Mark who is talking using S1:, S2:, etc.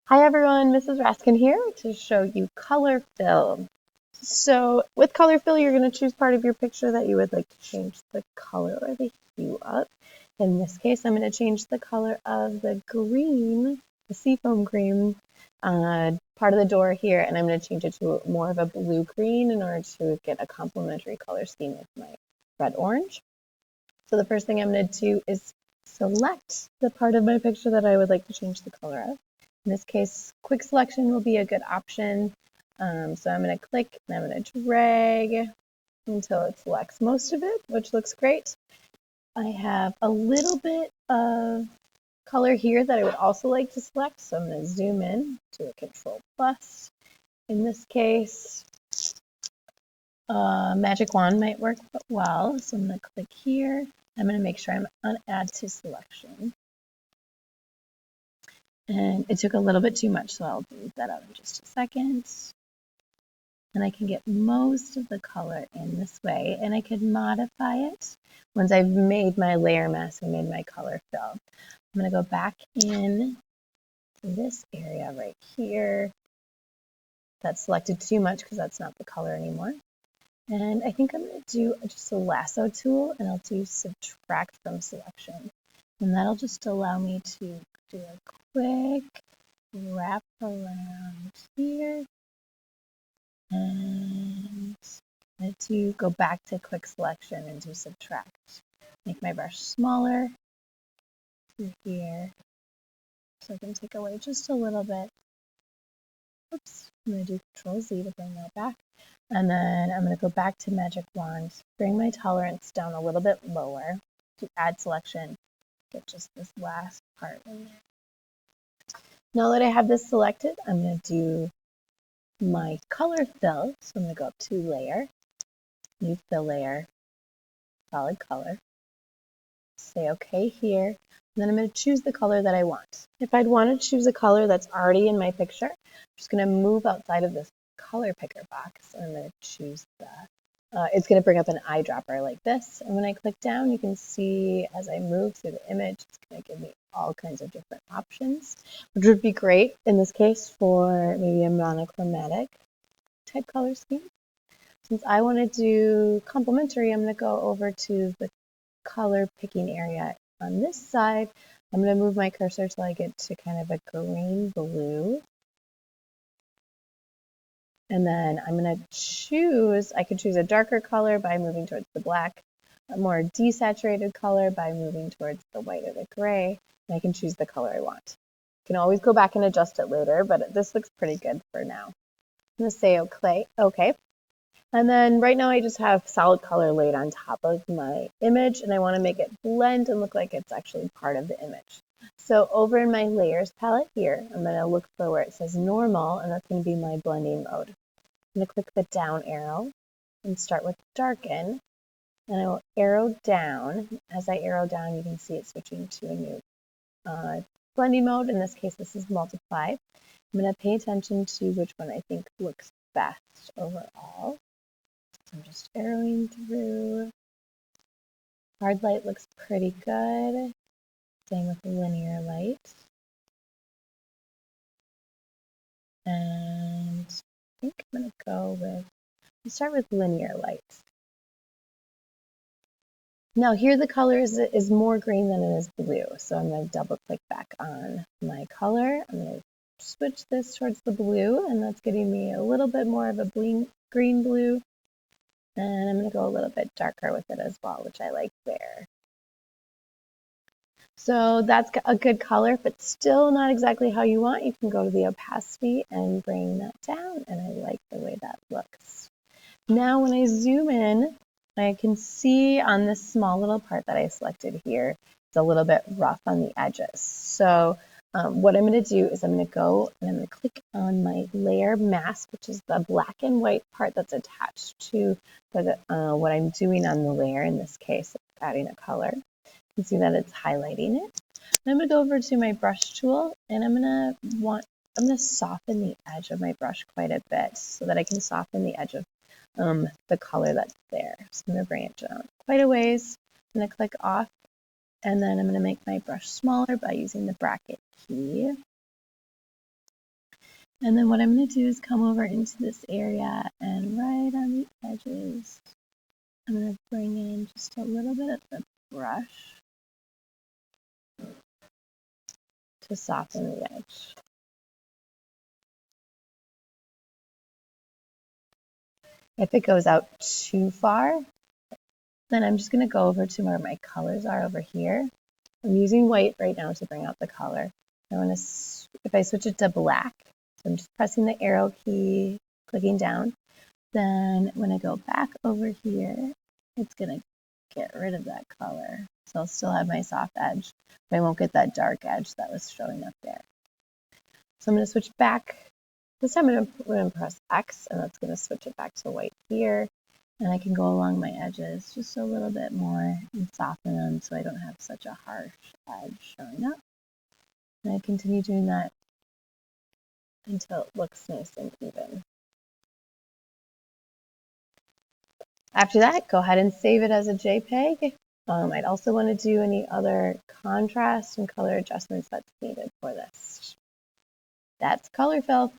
S1: Hi everyone, Mrs. Raskin here to show you color fill. So with color fill, you're going to choose part of your picture that you would like to change the color or the hue of. In this case, I'm going to change the color of the green, the seafoam green part of the door here, and I'm going to change it to more of a blue-green in order to get a complementary color scheme with my red-orange. So the first thing I'm going to do is select the part of my picture that I would like to change the color of. In this case, quick selection will be a good option. So I'm going to click and I'm going to drag until it selects most of it, which looks great. I have a little bit of color here that I would also like to select. So I'm going to zoom in to a Control Plus. In this case, Magic Wand might work well. So I'm going to click here. I'm going to make sure I'm on Add to Selection. And it took a little bit too much, so I'll delete that out in just a second. And I can get most of the color in this way, and I can modify it once I've made my layer mask and made my color fill. I'm going to go back in to this area right here. That's selected too much because that's not the color anymore. And I think I'm going to do just a lasso tool, and I'll do subtract from selection. And that'll just allow me to do a quick wrap around here. And I do go back to quick selection and do subtract. Make my brush smaller through here. So I can take away just a little bit. Oops, I'm going to do Control Z to bring that back. And then I'm going to go back to Magic Wand, bring my tolerance down a little bit lower to add selection. Get just this last part in there. Now that I have this selected, I'm going to do my color fill. So I'm going to go up to Layer, New Fill Layer, Solid Color. Say OK here. And then I'm going to choose the color that I want. If I'd want to choose a color that's already in my picture, I'm just going to move outside of this color picker box. And I'm going to choose that. It's going to bring up an eyedropper like this. And when I click down, you can see as I move through the image, it's going to give me all kinds of different options, which would be great in this case for maybe a monochromatic type color scheme. Since I want to do complementary, I'm going to go over to the color picking area on this side. I'm going to move my cursor till I get to kind of a green blue. And then I'm going to choose, I could choose a darker color by moving towards the black, a more desaturated color by moving towards the white or the gray, and I can choose the color I want. I can always go back and adjust it later, but this looks pretty good for now. I'm going to say OK. And then right now I just have solid color laid on top of my image, and I want to make it blend and look like it's actually part of the image. So over in my layers palette here, I'm going to look for where it says normal, and that's going to be my blending mode. I'm going to click the down arrow and start with darken, and I will arrow down. As I arrow down, you can see it switching to a new blending mode. In this case, this is multiply. I'm going to pay attention to which one I think looks best overall. So I'm just arrowing through. Hard light looks pretty good. Same with linear light. And I think I'm going to go with, let's start with linear light. Now here the color is more green than it is blue. So I'm going to double click back on my color. I'm going to switch this towards the blue, and that's getting me a little bit more of a green blue. And I'm going to go a little bit darker with it as well, which I like there. So that's a good color, but still not exactly how you want. You can go to the opacity and bring that down, and I like the way that looks. Now when I zoom in, I can see on this small little part that I selected here, it's a little bit rough on the edges. So what I'm going to do is I'm going to go and I'm going to click on my layer mask, which is the black and white part that's attached to what I'm doing on the layer. In this case, adding a color. You can see that it's highlighting it. And I'm going to go over to my brush tool, and I'm going to soften the edge of my brush quite a bit so that I can soften the edge of the color that's there. So I'm going to bring it down quite a ways. I'm going to click off, and then I'm going to make my brush smaller by using the bracket key. And then what I'm going to do is come over into this area and right on the edges, I'm going to bring in just a little bit of the brush to soften the edge. If it goes out too far, then I'm just going to go over to where my colors are over here. I'm using white right now to bring out the color. If I switch it to black, so I'm just pressing the arrow key, clicking down, then when I go back over here, it's going to get rid of that color. So I'll still have my soft edge, but I won't get that dark edge that was showing up there. So I'm going to switch back. This time I'm going to press X, and that's going to switch it back to white here. And I can go along my edges just a little bit more and soften them so I don't have such a harsh edge showing up. And I continue doing that until it looks nice and even. After that, go ahead and save it as a JPEG. I'd also want to do any other contrast and color adjustments that's needed for this. That's color fill.